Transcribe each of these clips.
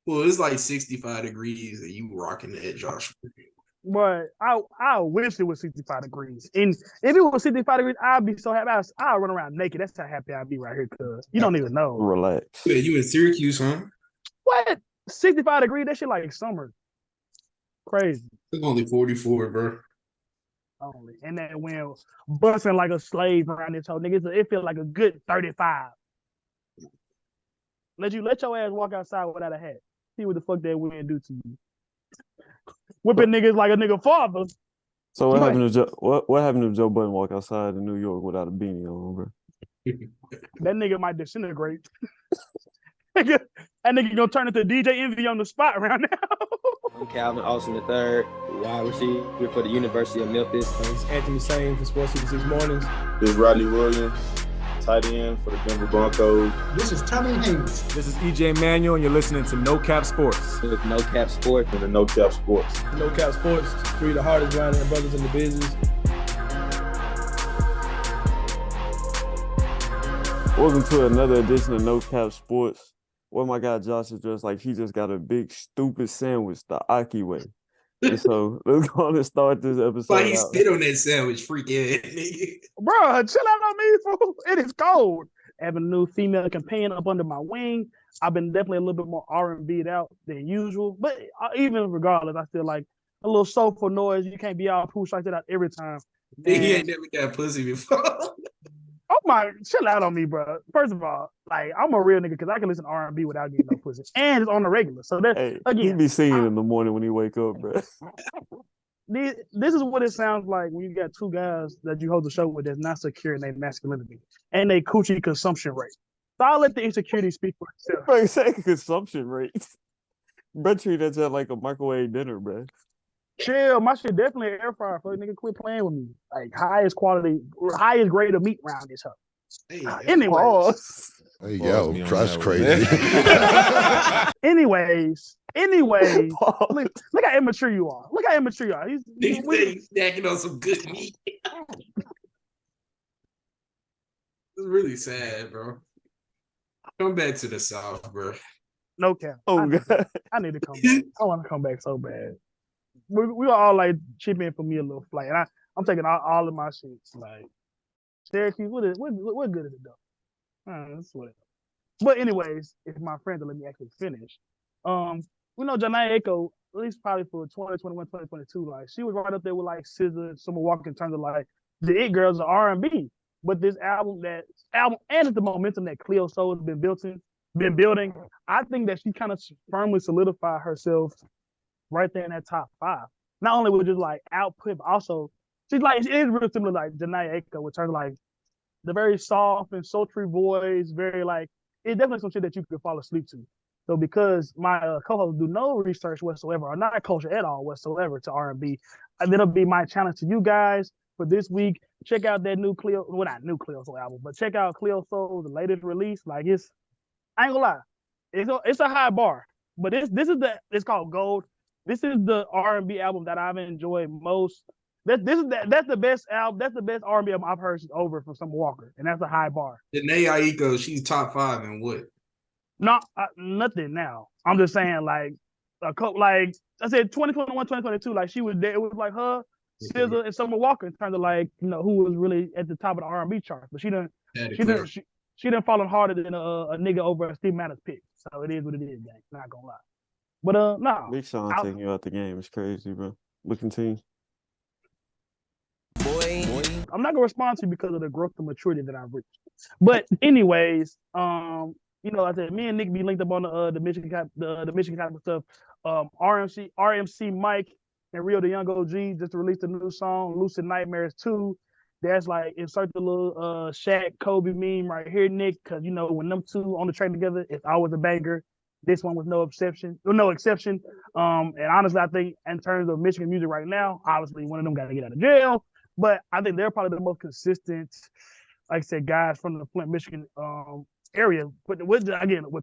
Well, it's like 65 degrees and you rocking that, Josh. But I wish it was 65 degrees. And if it was 65 degrees, I'd be so happy. I'd run around naked. That's how happy I'd be right here, cuz you don't even know. Relax. Yeah, you in Syracuse, huh? What? 65 degrees? That shit like summer. Crazy. It's only 44, bro. Only. And that wind busting like a slave around this whole nigga. It feels like a good 35. Let your ass walk outside without a hat. See what the fuck that wind do to you. Whipping niggas like a nigga father. So what happened to what happened if Joe Budden walk outside in New York without a beanie on, bro? That nigga might disintegrate. That nigga gonna turn into DJ Envy on the spot around now. I'm Calvin Austin III, wide receiver for the University of Memphis. It's Anthony Sane for Sports 66 Mornings. This is Rodney Williams, tight end for the Denver Broncos. This is Tommy Haynes. This is EJ Manuel, and you're listening to No Cap Sports. With No Cap Sports. And the No Cap Sports. No Cap Sports, three of the hardest grinding brothers in the business. Welcome to another edition of No Cap Sports. Where my guy Josh is dressed like he just got a big stupid sandwich the Aki way. And so we're going to start this episode. Like he spit on that sandwich, freaking nigga. Bro, chill out on me, fool. It is cold. Having a new female companion up under my wing. I've been definitely a little bit more R&B'd out than usual. But even regardless, I feel like a little soulful noise. You can't be all push like that out every time. He ain't never got pussy before. Oh my, chill out on me, bro. First of all, like I'm a real nigga because I can listen to R&B without getting no pussy, and it's on the regular. So that again, he be singing in the morning when he wake up, bro. This is what it sounds like when you got two guys that you hold the show with that's not secure in their masculinity and they coochie consumption rate. So I'll let the insecurity speak for itself. Bro, say consumption rate. Bro, treat that like a microwave dinner, bro. Chill, my shit definitely an air fryer. Fuck nigga, quit playing with me. Like highest quality, highest grade of meat around this hoe. Hey, anyway. Hey, yo, that's crazy. Anyways, look how immature you are. Look how immature you are. He's snacking on some good meat. It's really sad, bro. Come back to the South, bro. No cap. Oh, I need to come back. I want to come back so bad. We all like chip in for me a little flight, and I'm taking all of my shits. Like Syracuse, what good is it though? That's whatever. But anyways, if my friend will let me actually finish, we know Janae Aiko, at least probably for 2021, 2022, like she was right up there with like SZA, Summer Walker in terms of like the it girls of R&B. But this album and the momentum that Cleo Soul has been building, I think that she kind of firmly solidified herself right there in that top 5. Not only with just like output, but also she's like it is real similar like Janae Aiko with her like the very soft and sultry voice, very like it's definitely some shit that you could fall asleep to. So because my co-hosts do no research whatsoever or not culture at all whatsoever to R&B, that'll be my challenge to you guys for this week. Check out that new Cleo, well not new Cleo Soul album, but check out Cleo Soul's the latest release. Like I ain't gonna lie, it's a high bar, but it's called Gold. This is the R&B album that I've enjoyed most. That's the best album. That's the best R&B album I've heard since Over from Summer Walker, and that's a high bar. Janae Aiko, she's top 5 in what? No, nothing now. I'm just saying, like a couple, like I said, 2021, 2022, like she was there. It was like her, SZA, and Summer Walker in terms of like who was really at the top of the R&B chart. But she didn't fall harder than a nigga over a Steve Madden's pick. So it is what it is, gang. Not gonna lie. But no. Big Sean taking you out the game. It's crazy, bro. Looking team. Boy. I'm not gonna respond to you because of the growth and maturity that I've reached. But anyways, I said me and Nick be linked up on the Michigan type of stuff. RMC Mike and Rio the Young OG just released a new song, Lucid Nightmares 2. That's like insert the little Shaq Kobe meme right here, Nick, because when them two on the track together, it's always a banger. This one was no exception. And honestly, I think in terms of Michigan music right now, obviously one of them got to get out of jail. But I think they're probably the most consistent, like I said, guys from the Flint, Michigan area. But with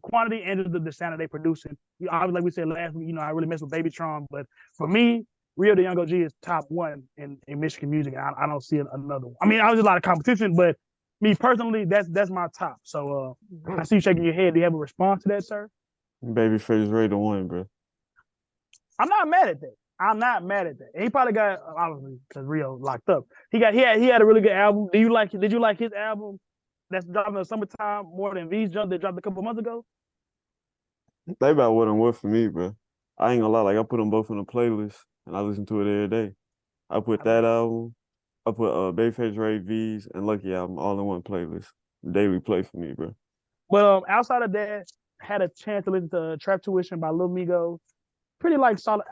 quantity and the sound that they producing. Obviously, like we said last week, I really mess with Babytron. But for me, Rio the Young OG is top 1 in Michigan music. And I don't see another one. I mean, there's a lot of competition, but me personally, that's my top. So I see you shaking your head. Do you have a response to that, sir? Babyface Ray the one, bro. I'm not mad at that. I'm not mad at that. And he probably got obviously because Rio locked up. He had a really good album. Did you like his album that's dropping in the summertime more than V's jump that dropped a couple months ago? They about what and what for me, bro. I ain't gonna lie, like I put them both in a playlist and I listen to it every day. I put that album, I put Babyface Ray V's and Lucky album all in one playlist. Daily play for me, bro. But outside of that, had a chance to listen to Trap Tuition by Lil Migo. Pretty like solid,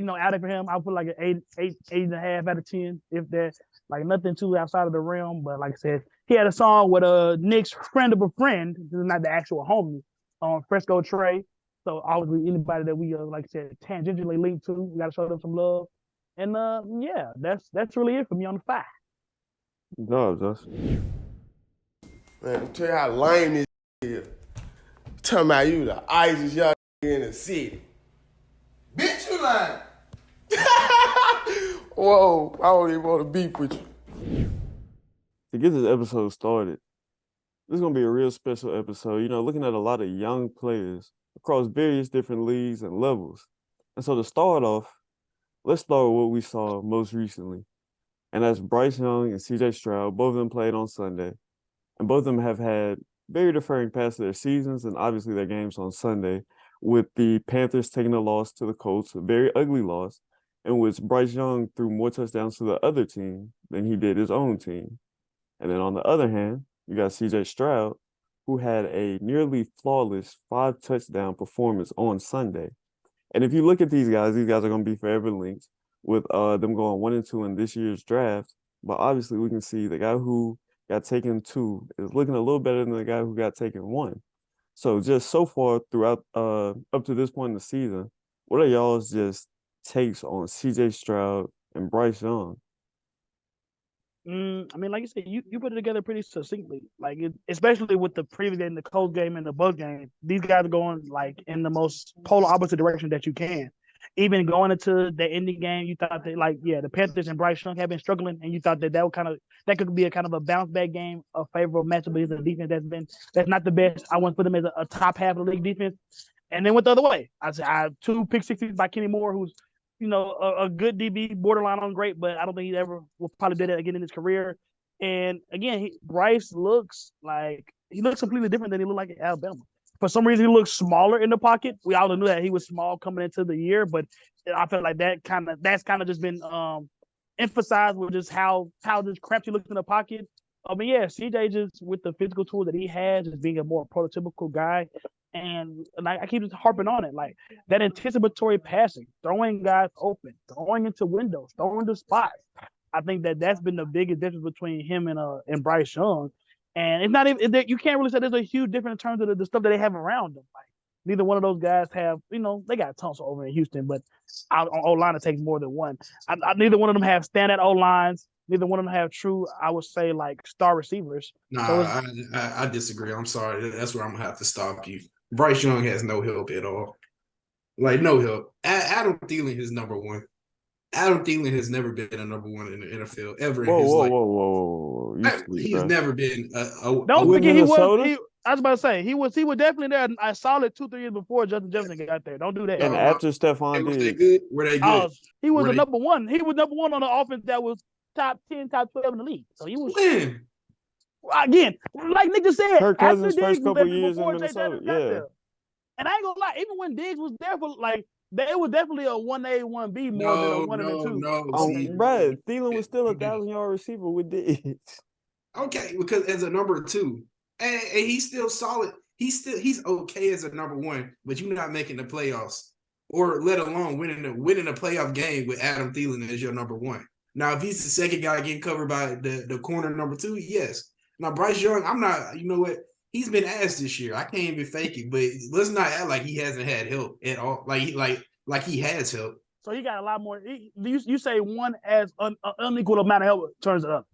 outing for him. I'll put like an 8.5 out of 10, if that. Like nothing too outside of the realm. But like I said, he had a song with Nick's friend of a friend. This is not the actual homie on Fresco Trey. So obviously anybody that we like I said tangentially linked to, we gotta show them some love. And yeah, that's really it for me on the 5. No, Josh. Man, I'll tell you how lame this is. Talking about you the icest young in the city. Bitch, you lying. Whoa, I don't even want to beef with you. To get this episode started, this is gonna be a real special episode. You know, looking at a lot of young players across various different leagues and levels. And so to start off, let's start with what we saw most recently. And that's Bryce Young and CJ Stroud. Both of them played on Sunday. And both of them have had very differing paths to their seasons and obviously their games on Sunday, with the Panthers taking a loss to the Colts, a very ugly loss, in which Bryce Young threw more touchdowns to the other team than he did his own team. And then on the other hand, you got CJ Stroud, who had a nearly flawless 5-touchdown performance on Sunday. And if you look at these guys are going to be forever linked with them going 1-2 in this year's draft. But obviously we can see the guy who got taken 2 is looking a little better than the guy who got taken 1. So just so far throughout up to this point in the season, what are y'all's just takes on CJ Stroud and Bryce Young? I mean, like you said, you put it together pretty succinctly. Like, especially with the previous game, the Colts game, and the Bucs game, these guys are going like in the most polar opposite direction that you can. Even going into the ending game, you thought that the Panthers and Bryce Young have been struggling, and you thought that could be a kind of a bounce back game, a favorable matchup against a defense that's not the best. I want to put them as a top half of the league defense, and then went the other way. I have 2 pick sixes by Kenny Moore, who's a good DB, borderline on great, but I don't think he ever will probably do that again in his career. And again, Bryce looks completely different than he looked like at Alabama. For some reason, he looks smaller in the pocket. We all knew that he was small coming into the year, but I felt like that's kind of just been emphasized with just how just cramped he looks in the pocket. I mean, yeah, CJ just with the physical tools that he has, just being a more prototypical guy. And I keep just harping on it, like that anticipatory passing, throwing guys open, throwing into windows, throwing into spots. I think that's been the biggest difference between him and Bryce Young. And it's not even you can't really say there's a huge difference in terms of the stuff that they have around them. Like neither one of those guys have, they got Tunsil over in Houston, but on O-line it takes more than one. Neither one of them have standout O-lines. Neither one of them have true, I would say, like star receivers. No, so I disagree. I'm sorry. That's where I'm gonna have to stop you. Bryce Young has no help at all. Like, no help. Adam Thielen is number 1. Adam Thielen has never been a number 1 in the NFL ever in his life. Whoa. He's never been Don't forget he was. I was about to say he was definitely there a solid 2-3 years before Justin Jefferson got there. Don't do that. And after Stephon Diggs, were they good? He was number 1. He was number 1 on the offense that was top 10, top 12 in the league. So he was. When? Again, like Nick just said, Kirk Cousins' after first Diggs couple years in Minnesota, yeah. And I ain't gonna lie, even when Diggs was there for it was definitely a 1A, 1B more than a 1 and a 2. No, Brad, Thielen was still a 1,000-yard receiver with Diggs. Okay, because as a number 2, and he's still solid. He's okay as a number 1, but you're not making the playoffs, or let alone winning a playoff game with Adam Thielen as your number 1. Now, if he's the second guy getting covered by the corner number 2, yes. Now, Bryce Young, I'm not. You know what? He's been asked this year. I can't even fake it, but let's not act like he hasn't had help at all. Like he has help. So he got a lot more. You say one as unequal amount of help turns it up.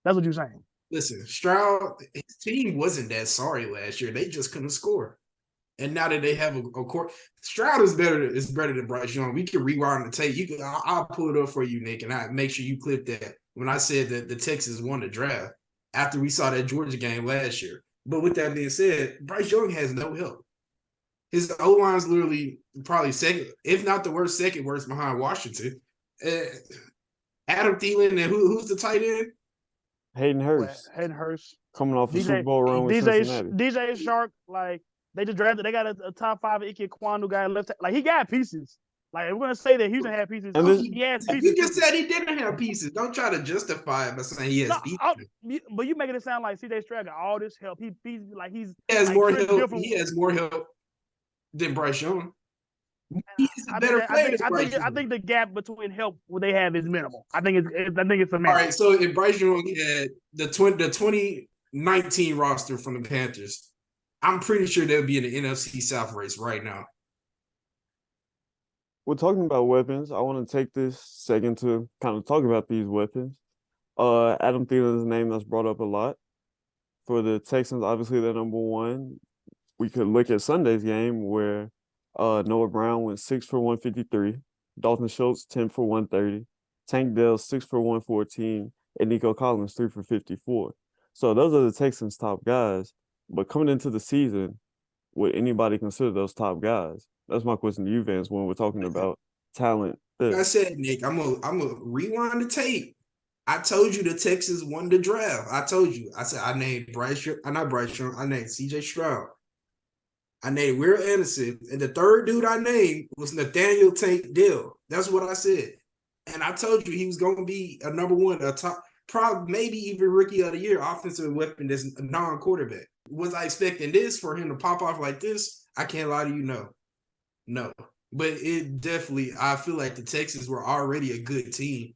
That's what you're saying. Listen, Stroud, his team wasn't that sorry last year. They just couldn't score. And now that they have a court, Stroud is better than Bryce Young. We can rewind the tape. I'll pull it up for you, Nick, and I make sure you clip that when I said that the Texans won the draft after we saw that Georgia game last year. But with that being said, Bryce Young has no help. His O-line's literally probably second, if not the worst, second worst behind Washington. Adam Thielen and who's the tight end? Hayden Hurst Hayden Hurst. coming off a Super Bowl run with Cincinnati. DJ Shark, like they just drafted. They got a top 5 Ike Kwanu guy left. Like he got pieces. Like we're gonna say that Houston had pieces. And He has pieces. You just said he didn't have pieces. Don't try to justify it by saying he has pieces. But you making it sound like CJ Stroud got all this help. He has like more help. He has more help than Bryce Young. He's a better player. I think the gap between help what they have is minimal. I think it's a minimal. All right, so if Bryce Young had the 2019 roster from the Panthers, I'm pretty sure they'll be in the NFC South race right now. We're talking about weapons. I want to take this second to kind of talk about these weapons. Adam Thielen's name that's brought up a lot. For the Texans, obviously they're number one. We could look at Sunday's game where Noah Brown went 6 for 153, Dalton Schultz 10 for 130, Tank Dell 6 for 114, and Nico Collins 3 for 54. So those are the Texans' top guys. But coming into the season, would anybody consider those top guys? That's my question to you, Vance, when we're talking about talent. Like I said, Nick, I'm gonna rewind the tape. I told you the Texans won the draft. I told you. I said I named Bryce. Not Bryce Young. I named C.J. Stroud. I named Will Anderson, and the third dude I named was Nathaniel Tank Dell. That's what I said, and I told you he was going to be a number one, a top, probably maybe even rookie of the year offensive weapon that's a non-quarterback. Was I expecting this for him to pop off like this? I can't lie to you, no. But it definitely, I feel like the Texans were already a good team.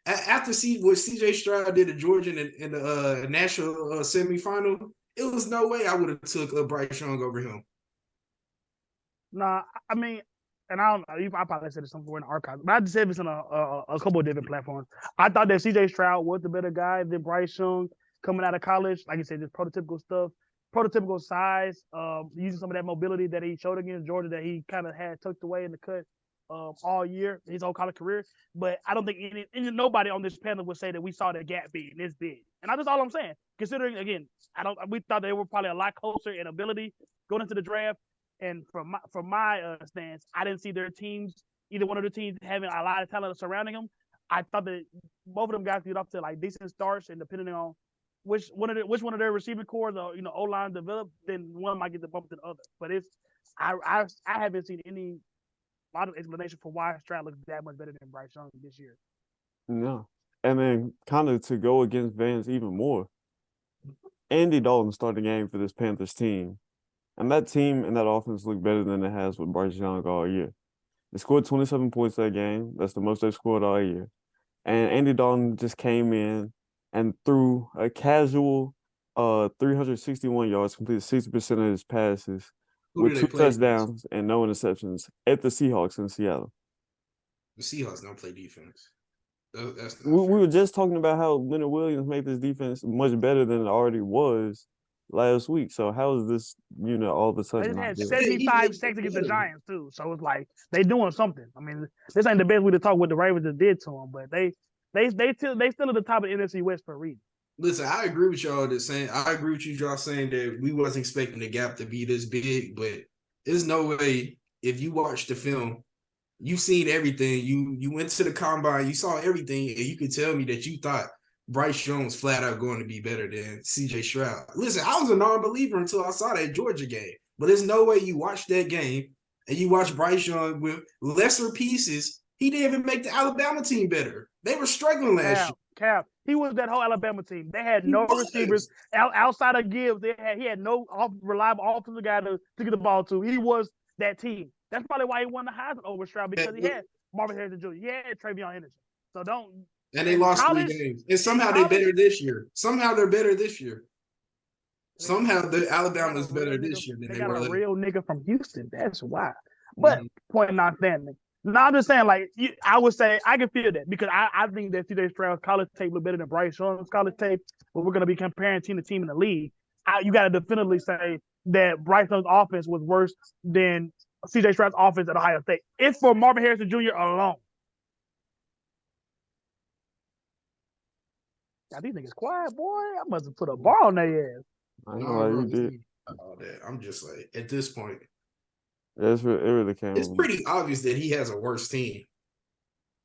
After what C.J. Stroud did to Georgia in the national semifinal, it was no way I would have took Bryce Young over him. Nah, I mean, and I don't know, I probably said it somewhere in the archives, but I just said this on a couple of different platforms. I thought that C.J. Stroud was the better guy than Bryce Young coming out of college. Like you said, just prototypical stuff. Prototypical size, using some of that mobility that he showed against Georgia that he kind of had tucked away in the cut all year, his whole college career. But I don't think nobody on this panel would say that we saw the gap being this big. And that's all I'm saying. Considering, again, we thought they were probably a lot closer in ability going into the draft. And from my stance, I didn't see their teams, either one of the teams, having a lot of talent surrounding them. I thought that both of them guys get off to like decent starts, and depending on which one of their receiving cores or O-line developed, then one might get the bump to the other. But I haven't seen a lot of explanation for why Stroud looks that much better than Bryce Young this year. No. And then kind of to go against Vance even more, Andy Dalton started the game for this Panthers team. And that team and that offense look better than it has with Bryce Young all year. They scored 27 points that game. That's the most they've scored all year. And Andy Dalton just came in and threw a casual 361 yards, completed 60% of his passes with 2 touchdowns and no interceptions at the Seahawks in Seattle. The Seahawks don't play defense. We were just talking about how Leonard Williams made this defense much better than it already was last week. So how is this, all of a sudden? They just had 75 sacks against the Giants too. So it's like they doing something. I mean, this ain't the best way to talk what the Ravens just did to them, but they still at the top of the NFC West for a reason. Listen, I agree with y'all I agree with y'all saying that we wasn't expecting the gap to be this big, but there's no way if you watch the film, you've seen everything. You went to the combine, you saw everything, and you could tell me that you thought Bryce Young was flat out going to be better than C.J. Stroud. Listen, I was a non-believer until I saw that Georgia game. But there's no way you watch that game and you watch Bryce Young with lesser pieces. He didn't even make the Alabama team better. They were struggling last year. Cap. He was that whole Alabama team. They had no receivers outside of Gibbs. He had no reliable offensive guy to get the ball to. He was that team. That's probably why he won the Heisman over Stroud, because he had Marvin Harrison Jr. He had Travion Henderson. So don't. And they lost 3 games. And somehow they're better this year. Somehow the Alabama's better this year than they got a real nigga from Houston. That's why. But point not standing. No, I'm just saying, I would say I can feel that, because I think that C.J. Stroud's college tape look better than Bryce Young's college tape, but we're going to be comparing team to team in the league. You got to definitively say that Bryce Young's offense was worse than C.J. Stroud's offense at Ohio State. It's for Marvin Harrison Jr. alone. God, these niggas quiet, boy. I must have put a bar on their ass. I know you did. All that. I'm just like, at this point, It really came. It's pretty obvious that he has a worse team.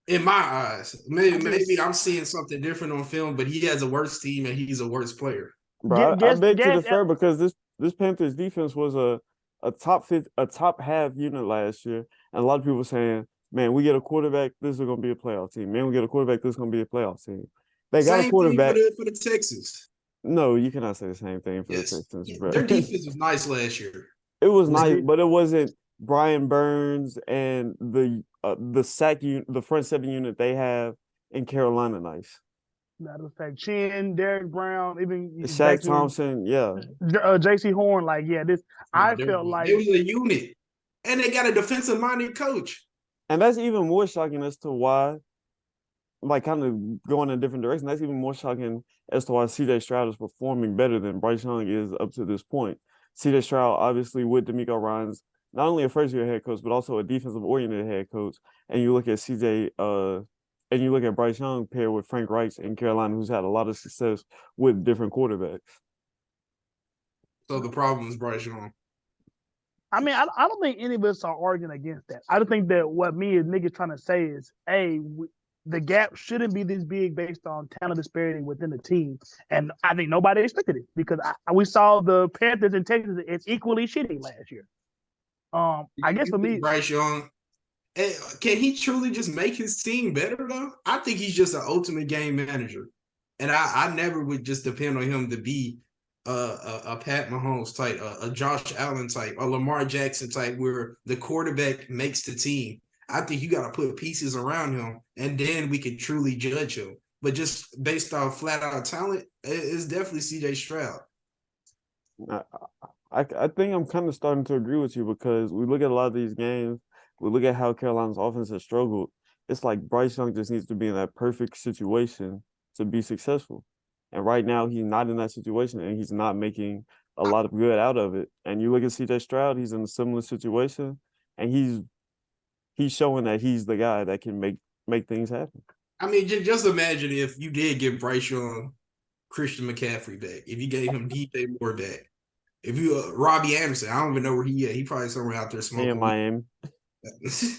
In my eyes, maybe I'm seeing something different on film, but he has a worse team and he's a worse player. Bro, I beg to defer because this Panthers defense was a top half unit last year, and a lot of people saying, "Man, we get a quarterback, this is going to be a playoff team. Man, we get a quarterback, this is going to be a playoff team." They got a quarterback for the Texans. No, you cannot say the same thing for the Texans, bro. Their defense was nice last year. It was nice, but it wasn't Brian Burns and the front seven unit they have in Carolina nice. Matter of fact, Chin, Derek Brown, even Shaq Thompson, yeah. J.C. Horn, I felt like it was a unit, and they got a defensive-minded coach. And that's even more shocking as to why, kind of going in a different direction. That's even more shocking as to why C.J. Stroud is performing better than Bryce Young is up to this point. C.J. Stroud, obviously, with DeMeco Ryans, not only a first-year head coach, but also a defensive-oriented head coach. And you look at and you look at Bryce Young paired with Frank Reich in Carolina, who's had a lot of success with different quarterbacks. So the problem is Bryce Young. I mean, I don't think any of us are arguing against that. I don't think that what me and Nick is trying to say is, hey, the gap shouldn't be this big based on talent disparity within the team. And I think nobody expected it because we saw the Panthers and Texans, it's equally shitty last year. I guess for me, Bryce Young, can he truly just make his team better though? I think he's just an ultimate game manager, and I never would just depend on him to be a Pat Mahomes type, a Josh Allen type, a Lamar Jackson type, where the quarterback makes the team. I think you got to put pieces around him, and then we can truly judge him. But just based off flat out talent, it's definitely C.J. Stroud. I think I'm kind of starting to agree with you because we look at a lot of these games. We look at how Carolina's offense has struggled. It's like Bryce Young just needs to be in that perfect situation to be successful. And right now, he's not in that situation, and he's not making a lot of good out of it. And you look at C.J. Stroud, he's in a similar situation, and he's showing that he's the guy that can make things happen. I mean, just imagine if you did give Bryce Young Christian McCaffrey back, if you gave him DJ Moore back, if you Robbie Anderson, I don't even know where he at. He probably somewhere out there smoking. In Miami.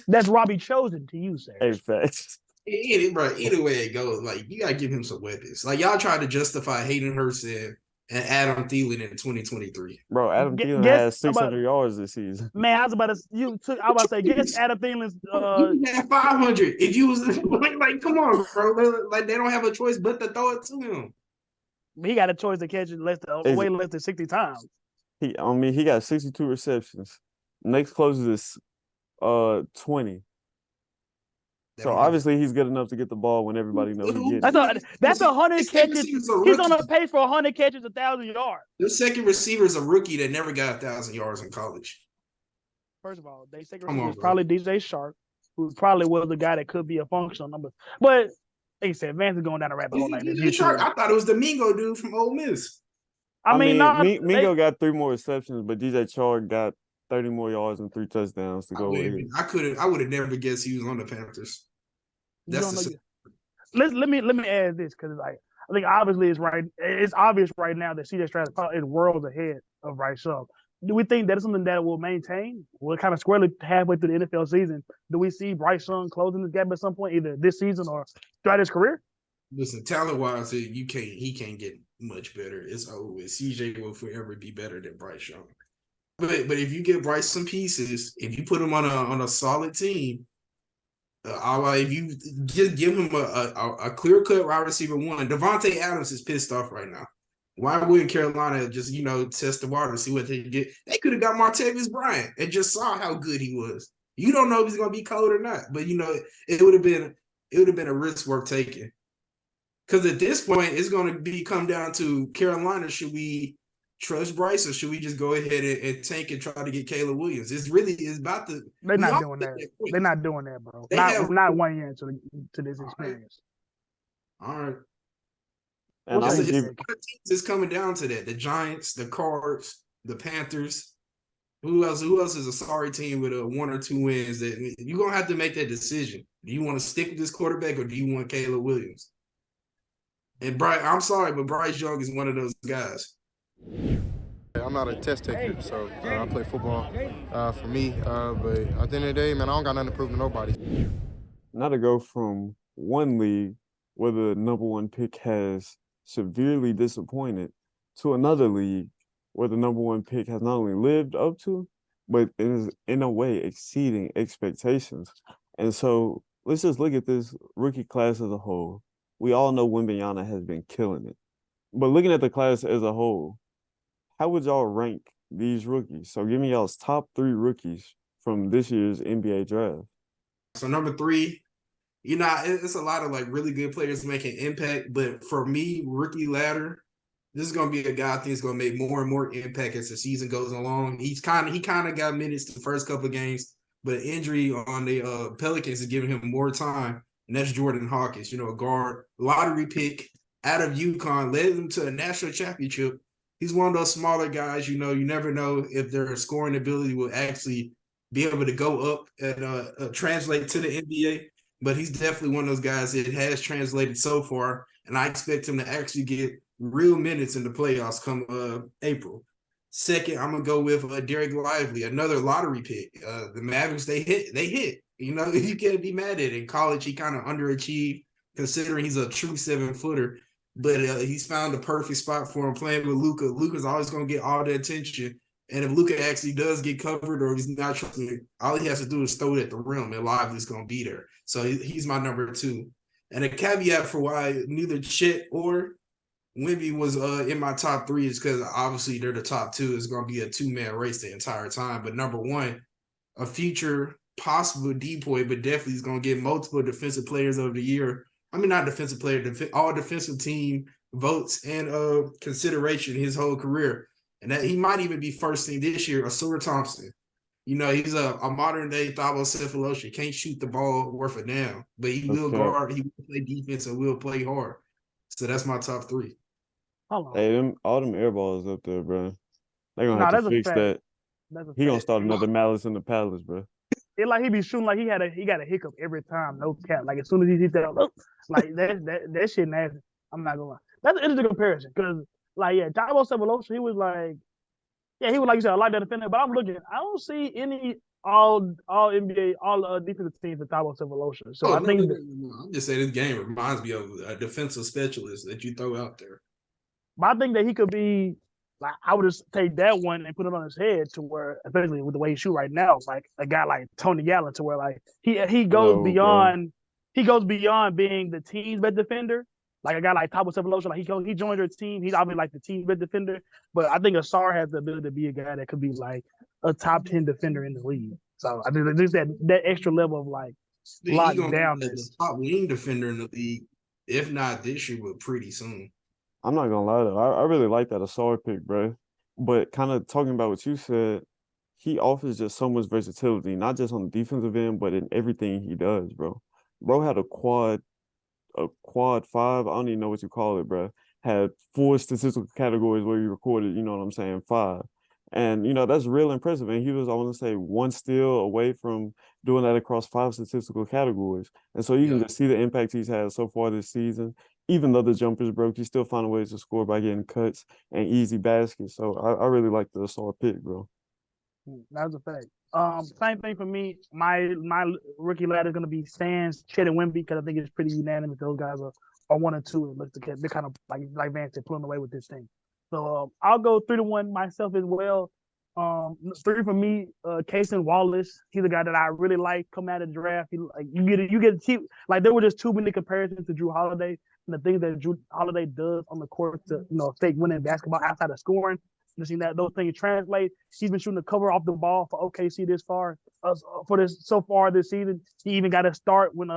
That's Robbie chosen to you, sir. Hey, facts. Either way it goes, you gotta give him some weapons. Y'all try to justify Hayden Hurst and Adam Thielen in 2023. Bro, Adam Thielen has 600 yards this season. Man, I was about to say, guess Adam Thielen's. You had 500. If you was come on, bro. They don't have a choice but to throw it to him. He got a choice to catch it way less than 60 times. He got 62 receptions. Next closest is 20. So obviously he's good enough to get the ball when everybody knows he gets it. That's 100 catches. He's on a pace for 100 catches, 1,000 yards. Their second receiver is a rookie that never got 1,000 yards in college. First of all, their second receiver is probably DJ Shark, who probably was the guy that could be a functional number. But like you said, Vance is going down a rabbit hole like this. Shark, I thought it was the Mingo dude from Ole Miss. Mingo got 3 more receptions, but DJ Chark got 30 more yards and 3 touchdowns to go with him. I would have never guessed he was on the Panthers. Let me add this because I think obviously it's obvious right now that C.J. Stroud is worlds ahead of Bryce Young. Do we think that is something that will maintain? We're kind of squarely halfway through the NFL season. Do we see Bryce Young closing this gap at some point, either this season or throughout his career? Listen, talent-wise, he can't get much better. It's over with. CJ will forever be better than Bryce Young. But if you give Bryce some pieces, if you put him on a solid team, if you just give him a clear-cut wide receiver one, Devontae Adams is pissed off right now. Why wouldn't Carolina just, test the water, see what they can get? They could have got Martavis Bryant and just saw how good he was. You don't know if he's going to be cold or not, but it would have been a risk worth taking. Because at this point, it's going to come down to Carolina. Should we trust Bryce or should we just go ahead and tank and try to get Caleb Williams? It's about the. They're not doing that. They're not doing that, bro. Not 1 year into this experience. All right. And it's coming down to that. The Giants, the Cards, the Panthers. Who else is a sorry team with 1 or 2 wins? That you're gonna have to make that decision. Do you want to stick with this quarterback or do you want Caleb Williams? And Bryce, I'm sorry, but Bryce Young is one of those guys. I'm not a test taker, so I play football for me. But at the end of the day, man, I don't got nothing to prove to nobody. Now to go from one league where the number one pick has severely disappointed to another league where the number one pick has not only lived up to, but is in a way exceeding expectations. And so let's just look at this rookie class as a whole. We all know Wembanyama has been killing it. But looking at the class as a whole, how would y'all rank these rookies? So give me y'all's top 3 rookies from this year's NBA draft. So number 3, it's a lot of like really good players making impact, but for me, rookie ladder, this is gonna be a guy I think is gonna make more and more impact as the season goes along. He kind of got minutes the first couple of games, but injury on the Pelicans is giving him more time, and that's Jordan Hawkins. A guard, lottery pick out of UConn, led them to a national championship. He's one of those smaller guys. You never know if their scoring ability will actually be able to go up and translate to the NBA. But he's definitely one of those guys that has translated so far, and I expect him to actually get real minutes in the playoffs come April. Second, I'm gonna go with Derek Lively, another lottery pick. The Mavericks, they hit. You can't be mad at it. In college, he kind of underachieved considering he's a true 7-footer, but he's found the perfect spot for him playing with Luka. Luka's always gonna get all the attention. And if Luka actually does get covered or he's not trusting, all he has to do is throw it at the rim, and Lively's going to be there. So he's my number 2. And a caveat for why neither Chet or Wemby was in my top 3 is because obviously they're the top 2. It's going to be a 2-man race the entire time. But number 1, a future possible depoy, but definitely is going to get multiple defensive players of the year. I mean, not defensive player, all defensive team votes and consideration his whole career. And that he might even be first team this year, Asura Thompson. He's a modern day Thabo Sefolosha. Can't shoot the ball worth a damn, but he will guard, he will play defense, and will play hard. So that's my top 3. Hey, all them air balls up there, bro. They're gonna have to fix that. He gonna start another Malice in the Palace, bro. It like he be shooting like he got a hiccup every time, no cap. Like as soon as he hits that, like that shit nasty. I'm not gonna lie. That's an interesting comparison because. Like, yeah, Thabo Sefolosha, he was like you said, I like that defender, but I'm looking, I don't see any all NBA, all defensive teams with Thabo Sefolosha. So I think I'm just saying this game reminds me of a defensive specialist that you throw out there. But I think that he could be, like, I would just take that one and put it on his head to where, especially with the way he shoot right now, like a guy like Tony Allen, to where like he goes beyond being the team's best defender. Like a guy like Thabo Sefolosha, like he joined your team. He's obviously like the team's best defender. But I think Asar has the ability to be a guy that could be like a top 10 defender in the league. So I think there's that extra level of like locked down. The top wing defender in the league, if not this year, but pretty soon. I'm not gonna lie though, I really like that Asar pick, bro. But kind of talking about what you said, he offers just so much versatility, not just on the defensive end, but in everything he does, bro. Bro had a quad 5, I don't even know what you call it, bro. Had 4 statistical categories where he recorded, 5. And, that's real impressive. And he was, I want to say, 1 steal away from doing that across 5 statistical categories. And so you can just see the impact he's had so far this season. Even though the jumpers broke, he still found ways to score by getting cuts and easy baskets. So I really like the Asar pick, bro. That's a fact. Same thing for me. My rookie ladder is going to be Sands, Chet, and Wemby because I think it's pretty unanimous. Those guys are 1 and 2. It looks like they're kind of like Vance said, pulling away with this thing. So I'll go 3-1 myself as well. 3 for me, Cason Wallace. He's a guy that I really like coming out of the draft. You get a team like there were just too many comparisons to Drew Holiday and the things that Drew Holiday does on the court to fake winning basketball outside of scoring. You've seen that those things translate. He's been shooting the cover off the ball for OKC so far this season. He even got a start when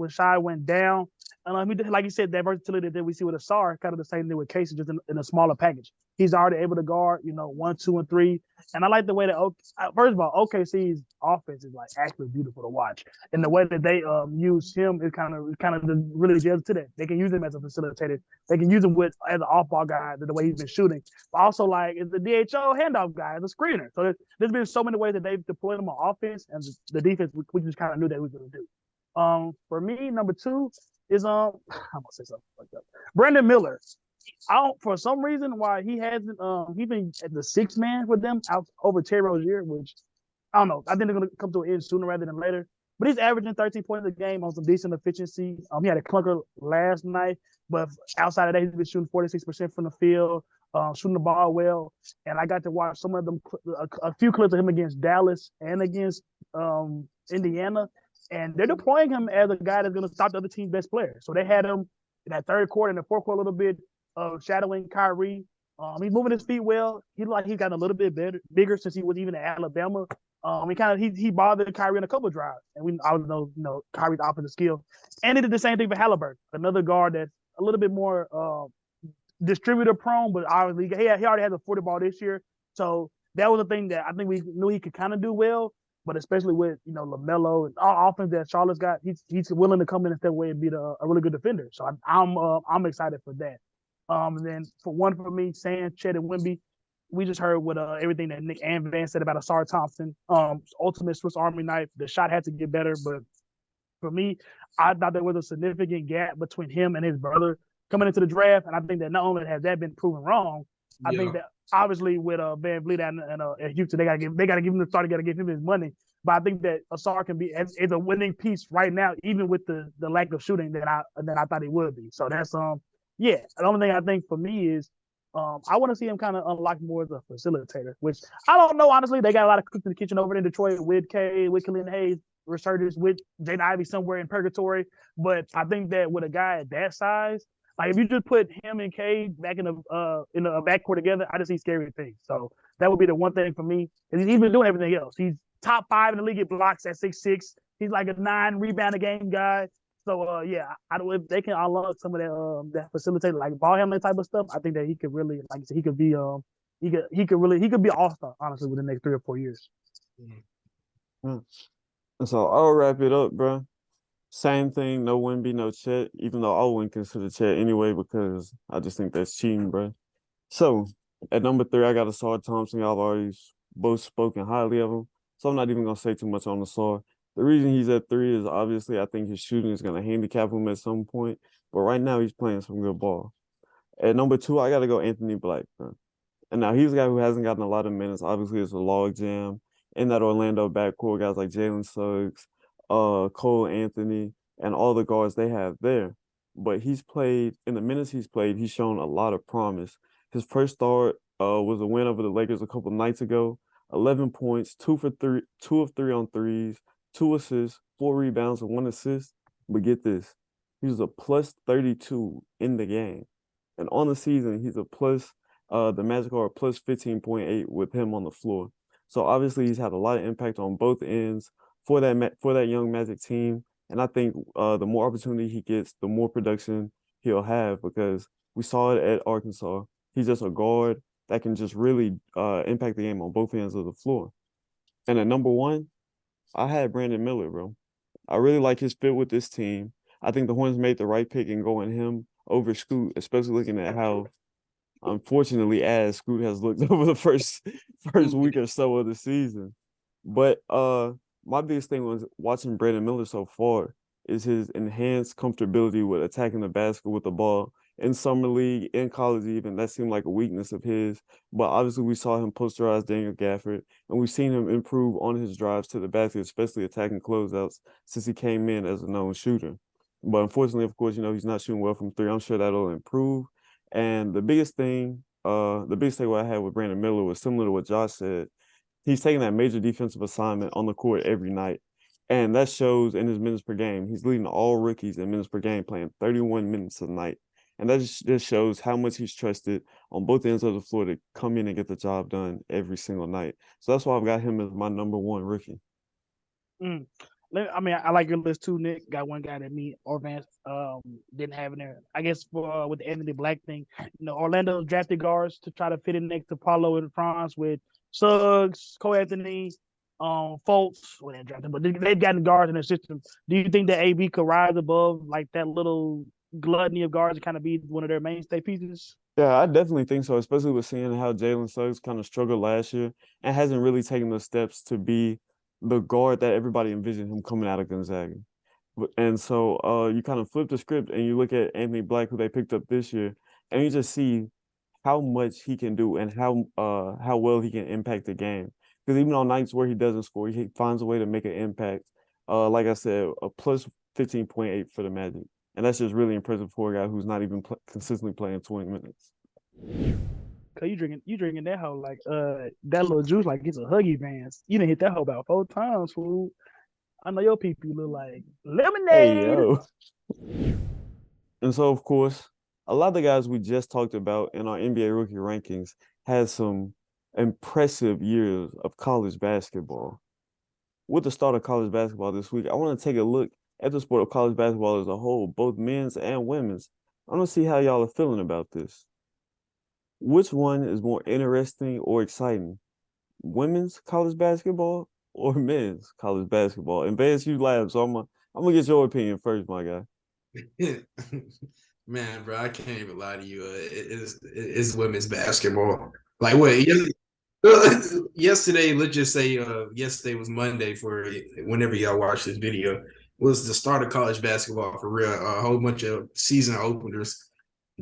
Shai went down. And like you said, that versatility that we see with Asar, kind of the same thing with Casey, just in a smaller package. He's already able to guard, 1, 2, and 3. And I like the way that first of all, OKC's offense is like actually beautiful to watch. And the way that they use him is kind of really gels to that. They can use him as a facilitator. They can use him as an off-ball guy, the way he's been shooting. But also like is the DHO handoff guy, as a screener. So there's been so many ways that they've deployed him on offense, and the defense we just kind of knew that we were going to do. For me, number 2 is I'm gonna say something like that. Brandon Miller. I don't, for some reason why he hasn't he been at the sixth man for them out over Terry Rozier, which I don't know. I think they're gonna come to an end sooner rather than later. But he's averaging 13 points a game on some decent efficiency. He had a clunker last night, but outside of that, he's been shooting 46% from the field, shooting the ball well. And I got to watch some of them, a few clips of him against Dallas and against Indiana. And they're deploying him as a guy that's going to stop the other team's best player. So they had him in that third quarter and the fourth quarter a little bit shadowing Kyrie. He's moving his feet well. He like he's gotten a little bit bigger since he was even at Alabama. He bothered Kyrie in a couple of drives, and I know Kyrie's opposite skill, and he did the same thing for Halliburton, another guard that's a little bit more distributor prone, but obviously he already has a 40 ball this year, so that was a thing that I think we knew he could kind of do well, but especially with LaMelo and all offense that Charlotte's got, he's willing to come in and step away and be a really good defender. So I'm excited for that. And then for me, Sam, Chet, and Wemby. We just heard what everything that Nick and Van said about Asar Thompson. Ultimate Swiss Army knife. The shot had to get better, but for me, I thought there was a significant gap between him and his brother coming into the draft, and I think that not only has that been proven wrong, I think that obviously with Van Vliet and Houston, they got to give him the start, got to give him his money. But I think that Asar can be is a winning piece right now, even with the lack of shooting that I thought he would be. So that's the only thing I think for me is. I want to see him kind of unlock more as a facilitator, which I don't know. Honestly, they got a lot of cooks in the kitchen over in Detroit with K, with Killian Hayes, resurgence with Jaden Ivey somewhere in purgatory. But I think that with a guy at that size, like if you just put him and K back in a backcourt together, I just see scary things. So that would be the one thing for me. And he's been doing everything else. He's top 5 in the league at blocks at 6'6". He's like a 9 rebound a game guy. So if they can unlock some of that facilitator like ball handling type of stuff, I think that he could really, like I said, he could be he could be an all-star honestly within the next 3 or 4 years. And so I'll wrap it up, bro. Same thing, no Wemby, no Chet, even though I wouldn't consider Chet anyway because I just think that's cheating, bro. So at number 3, I got Asar Thompson. Y'all have already both spoken highly of him, so I'm not even gonna say too much on Asar. The reason he's at 3 is obviously I think his shooting is going to handicap him at some point. But right now he's playing some good ball. At number 2, I got to go Anthony Black, bro. And now he's a guy who hasn't gotten a lot of minutes. Obviously, it's a log jam in that Orlando backcourt. Guys like Jalen Suggs, Cole Anthony, and all the guards they have there. But he's played, in the minutes he's played, he's shown a lot of promise. His first start was a win over the Lakers a couple nights ago. 11 points, 2 of 3 on threes. 2 assists, 4 rebounds, and 1 assist. But get this, he was a plus 32 in the game. And on the season, he's a plus, the Magic are a plus 15.8 with him on the floor. So obviously he's had a lot of impact on both ends for that young Magic team. And I think the more opportunity he gets, the more production he'll have because we saw it at Arkansas. He's just a guard that can just really impact the game on both ends of the floor. And at number 1, I had Brandon Miller, bro. I really like his fit with this team. I think the Hornets made the right pick in going him over Scoot, especially looking at how, unfortunately, as Scoot has looked over the first week or so of the season. But my biggest thing was watching Brandon Miller so far is his enhanced comfortability with attacking the basket with the ball. In summer league, in college even, that seemed like a weakness of his. But obviously we saw him posterize Daniel Gafford, and we've seen him improve on his drives to the basket, especially attacking closeouts since he came in as a known shooter. But unfortunately, of course, he's not shooting well from 3. I'm sure that'll improve. And the biggest takeaway I had with Brandon Miller was similar to what Josh said. He's taking that major defensive assignment on the court every night. And that shows in his minutes per game. He's leading all rookies in minutes per game, playing 31 minutes a night. And that just shows how much he's trusted on both ends of the floor to come in and get the job done every single night. So that's why I've got him as my number 1 rookie. I mean, I like your list too, Nick. Got one guy that me or Vance didn't have in there. I guess with the Anthony Black thing, Orlando drafted guards to try to fit in next to Paulo and France with Suggs, Cole Anthony, Fultz. Well, they drafted, but they've gotten guards in their system. Do you think that AB could rise above like that little gluttony of guards and kind of be one of their mainstay pieces? Yeah, I definitely think so, especially with seeing how Jalen Suggs kind of struggled last year and hasn't really taken the steps to be the guard that everybody envisioned him coming out of Gonzaga. And so you kind of flip the script and you look at Anthony Black, who they picked up this year, and you just see how much he can do and how well he can impact the game. Because even on nights where he doesn't score, he finds a way to make an impact. Like I said, a plus 15.8 for the Magic, and that's just really impressive for a guy who's not even consistently playing 20 minutes. Cause you drinking that hoe like that little juice like it's a Huggy Vans. You done hit that hoe about 4 times, fool. I know your people look like lemonade. Hey yo. And so of course, a lot of the guys we just talked about in our NBA rookie rankings had some impressive years of college basketball. With the start of college basketball this week, I want to take a look at the sport of college basketball as a whole, both men's and women's. I want to see how y'all are feeling about this. Which one is more interesting or exciting? Women's college basketball or men's college basketball? And Vance, you laugh, so I'm gonna get your opinion first, my guy. Man, bro, I can't even lie to you. It's women's basketball. Like what? Yesterday, let's just say yesterday was Monday for whenever y'all watch this video, was the start of college basketball for real. A whole bunch of season openers.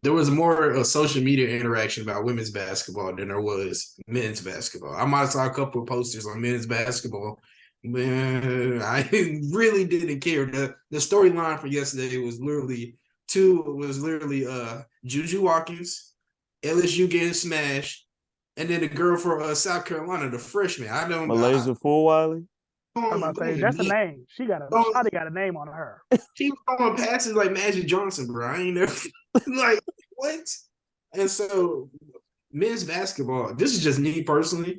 There was more social media interaction about women's basketball than there was men's basketball. I might have saw a couple of posters on men's basketball. Man, I really didn't care. The storyline for yesterday was literally Juju Watkins, LSU getting smashed, and then the girl for South Carolina, the freshman. Malaysia Fulwiley. I'm about to say that's a name. Shawty got a name on her. She was throwing passes like Magic Johnson, bro. I ain't never like what? And so men's basketball, this is just me personally.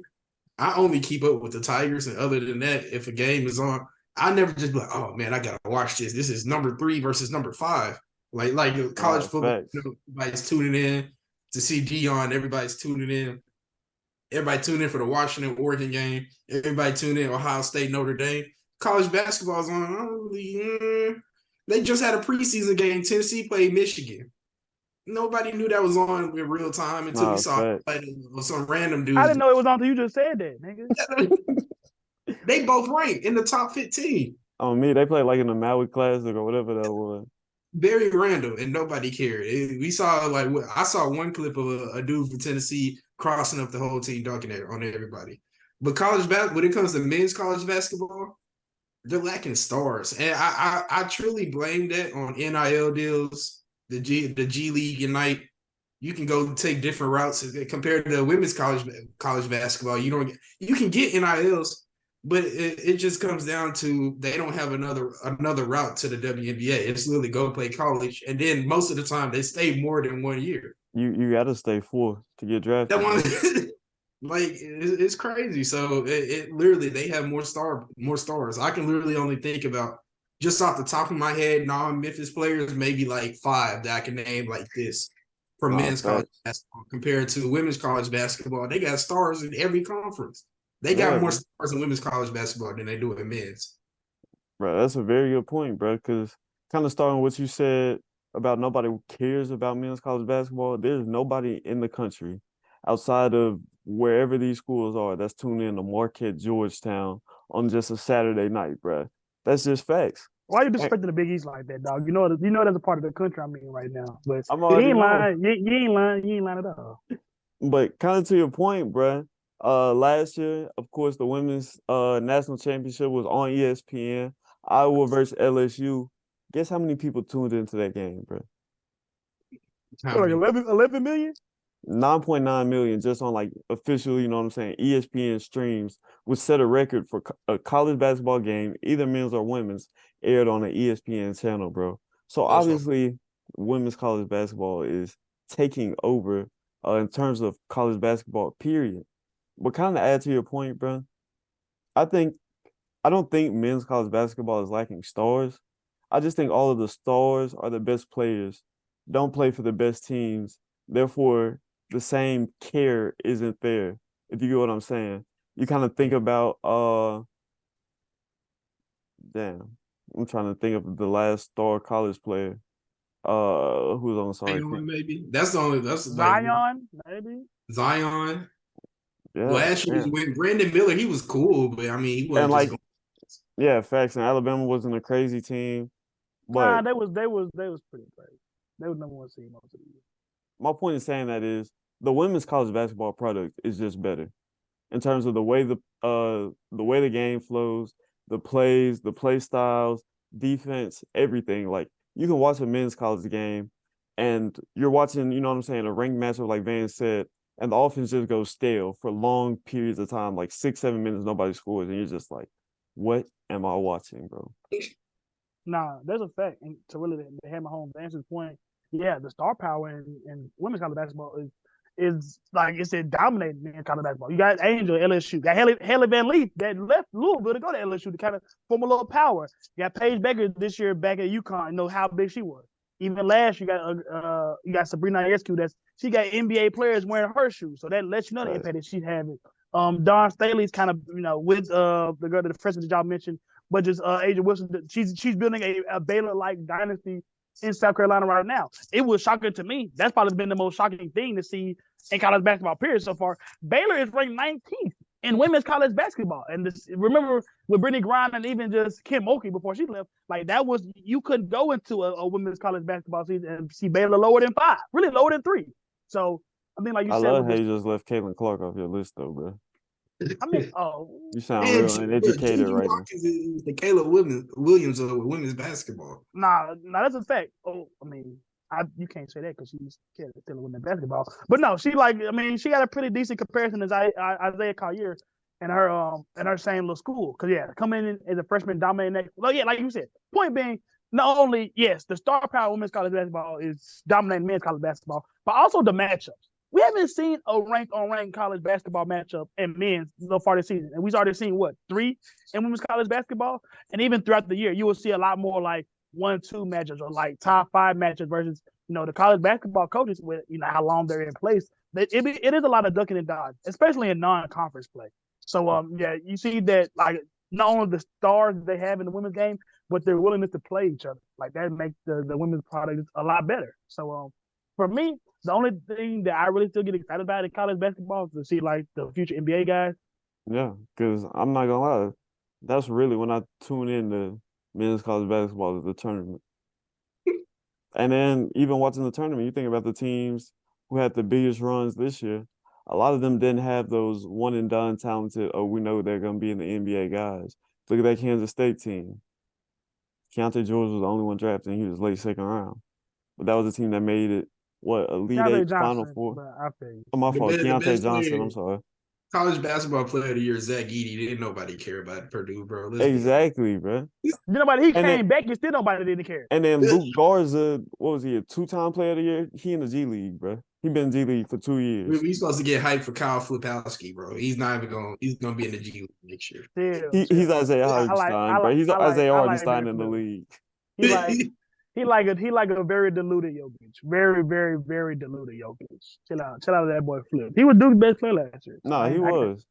I only keep up with the Tigers, and other than that, if a game is on, I never just be like, oh man, I gotta watch this. This is number 3 versus number 5. Like college football, everybody's tuning in to see Dion. Everybody's tuning in. Everybody tuned in for the Washington Oregon game. Everybody tuned in Ohio State Notre Dame. College basketball is on. They just had a preseason game. Tennessee played Michigan. Nobody knew that was on in real time until we saw some random dudes. I didn't know it was on until you just said that, nigga. They both ranked in the top 15. Oh, me, they played like in the Maui Classic or whatever that was. Very random, and nobody cared. We saw I saw one clip of a dude from Tennessee crossing up the whole team, dunking it on everybody. But college basketball, when it comes to men's college basketball, they're lacking stars, and I truly blame that on NIL deals, the G League Unite. You can go take different routes compared to women's college basketball. You can get NILs. But it just comes down to they don't have another route to the WNBA. It's literally go play college, and then most of the time they stay more than 1 year. You got to stay 4 to get drafted. It's crazy. So it literally they have more stars. I can literally only think about just off the top of my head non-Memphis players, maybe like 5 that I can name like this for men's college basketball compared to women's college basketball. They got stars in every conference. They got more stars in women's college basketball than they do in men's. Bro, that's a very good point, bro, because kind of starting what you said about nobody cares about men's college basketball, there's nobody in the country outside of wherever these schools are that's tuning in to Marquette, Georgetown on just a Saturday night, bro. That's just facts. Why are you disrespecting the Big East like that, dog? You know that's a part of the country I'm in right now. But you ain't lying. You ain't lying at all. But kind of to your point, bro. Last year, of course, the women's national championship was on ESPN. Iowa versus LSU. Guess how many people tuned into that game, bro? Like 11 million? 9.9 million just on like official, you know what I'm saying, ESPN streams, which set a record for a college basketball game, either men's or women's, aired on the ESPN channel, bro. So obviously, women's college basketball is taking over in terms of college basketball, period. But kind of add to your point, bro, I don't think men's college basketball is lacking stars. I just think all of the stars are the best players, don't play for the best teams. Therefore, the same care isn't there, if you get what I'm saying. You kind of think about, I'm trying to think of the last star college player. Who's on the side? Maybe. That's Zion, maybe. Zion. Yeah, last year when Brandon Miller, he was cool, but I mean, he wasn't facts. And Alabama wasn't a crazy team, but they was pretty crazy. They was number 1 seed most of the year. my point in saying that is the women's college basketball product is just better in terms of the way the game flows, the plays, the play styles, defense, everything. Like you can watch a men's college game and you're watching, you know what I'm saying, a ranked matchup like Van said, and the offense just goes stale for long periods of time, like 6-7 minutes, nobody scores, and you're just like, what am I watching, bro? Nah, there's a fact, and to really hammer home to answer the point, yeah, the star power in women's college basketball is like it's dominating in college basketball. You got Angel, LSU, got Haley Van Leaf that left Louisville to go to LSU to kind of form a little power. You got Paige Baker this year back at UConn, you know how big she was. Even last you got Sabrina Ionescu she got NBA players wearing her shoes, so that lets you know the impact that she's having. Dawn Staley's kind of with the girl the freshman that y'all mentioned, but just Asia Wilson, she's building a Baylor-like dynasty in South Carolina right now. It was shocking to me. That's probably been the most shocking thing to see in college basketball period so far. Baylor is ranked 19th in women's college basketball. And remember with Brittany Griner and even just Kim Mulkey before she left, like that was, you couldn't go into a women's college basketball season and see Baylor lower than 5, really lower than 3. So I mean, like you said, love how you just left Caitlin Clark off your list though, bro. I mean, you sound real uneducated right now. Is the Caleb Williams of women's basketball. Nah, that's a fact. I mean, you can't say that because she's still a women's basketball. But no, she got a pretty decent comparison as Isaiah Collier and her same little school. Because coming in as a freshman dominating that. Well, yeah, like you said. Point being, not only the star power women's college basketball is dominating men's college basketball, but also the matchups. We haven't seen a ranked college basketball matchup in men's so far this season. And we started seeing 3 in women's college basketball. And even throughout the year, you will see a lot more like 1-2 matchups or like top 5 matchups versus, the college basketball coaches with, how long they're in place. It is a lot of ducking and dodging, especially in non-conference play. So, you see that like not only the stars they have in the women's game, but their willingness to play each other. Like that makes the women's product a lot better. So, for me, the only thing that I really still get excited about in college basketball is to see like the future NBA guys. Yeah, because I'm not gonna lie, that's really when I tune in to men's college basketball is the tournament. And then even watching the tournament, you think about the teams who had the biggest runs this year. A lot of them didn't have those one and done talented. Oh, we know they're gonna be in the NBA guys. Look at that Kansas State team. Keontae George was the only one drafted, and he was late second round. But that was a team that made it. Elite Eight, Final Four? My fault, Keontae Johnson. I'm sorry. College basketball player of the year, Zach Edey. Didn't nobody care about Purdue, bro. Exactly, bro. He came back and still nobody didn't care. And then Luke Garza, what was he, a 2-time player of the year? He in the G League, bro. He been in the G League for 2 years. We supposed to get hyped for Kyle Flipowski, bro. He's not even going. He's going to be in the G League next year. He's Isaiah Hartenstein, bro. He's Isaiah Hartenstein in the league. He like a very diluted Jokic. Very, very, very diluted Jokic. Chill out of that boy Flip. He was Duke's best player last year. No, he was.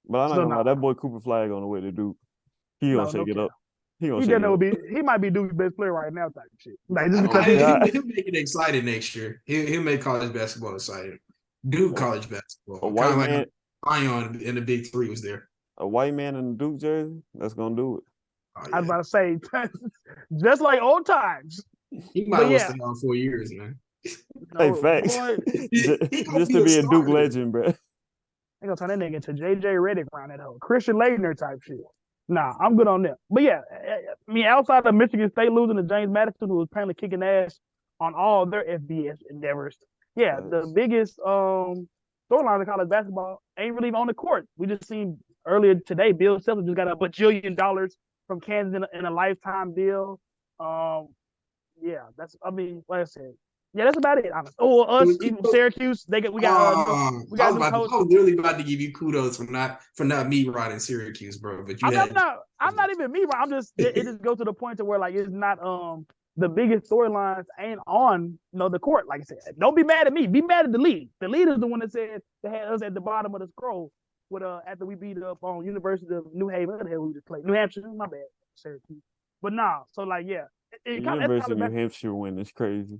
But I'm not gonna lie, that boy Cooper Flag on the way to Duke. He gonna shake it up. He might be Duke's best player right now type of shit. Like just because he'll make it exciting next year. He'll make college basketball exciting. Duke college basketball. A white man, Ion in the Big Three was there. A white man in the Duke jersey, that's gonna do it. Oh, yeah. I was about to say, just like old times. He might have stayed on 4 years, man. Hey, facts. Just to be a Duke legend, bro. They gonna turn that nigga into JJ Redick around that whole Christian Laettner type shit. Nah, I'm good on that. But yeah, I mean, outside of Michigan State losing to James Madison, who was apparently kicking ass on all their FBS endeavors, the biggest storyline in college basketball ain't really on the court. We just seen earlier today, Bill Self just got $1 bajillion from Kansas in a lifetime deal. That's like I said. Yeah, that's about it. Honestly. Even Syracuse, we got new coach. I was literally about to give you kudos for not me riding Syracuse, bro. But I'm not even me, bro. I'm just it just goes to the point to where like it's not the biggest storylines ain't on the court. Like I said, don't be mad at me. Be mad at the league. The league is the one that said they had us at the bottom of the scroll. With after we beat up on University of New Haven, the hell we just played New Hampshire. My bad, Syracuse. But so like University of New Hampshire win is crazy.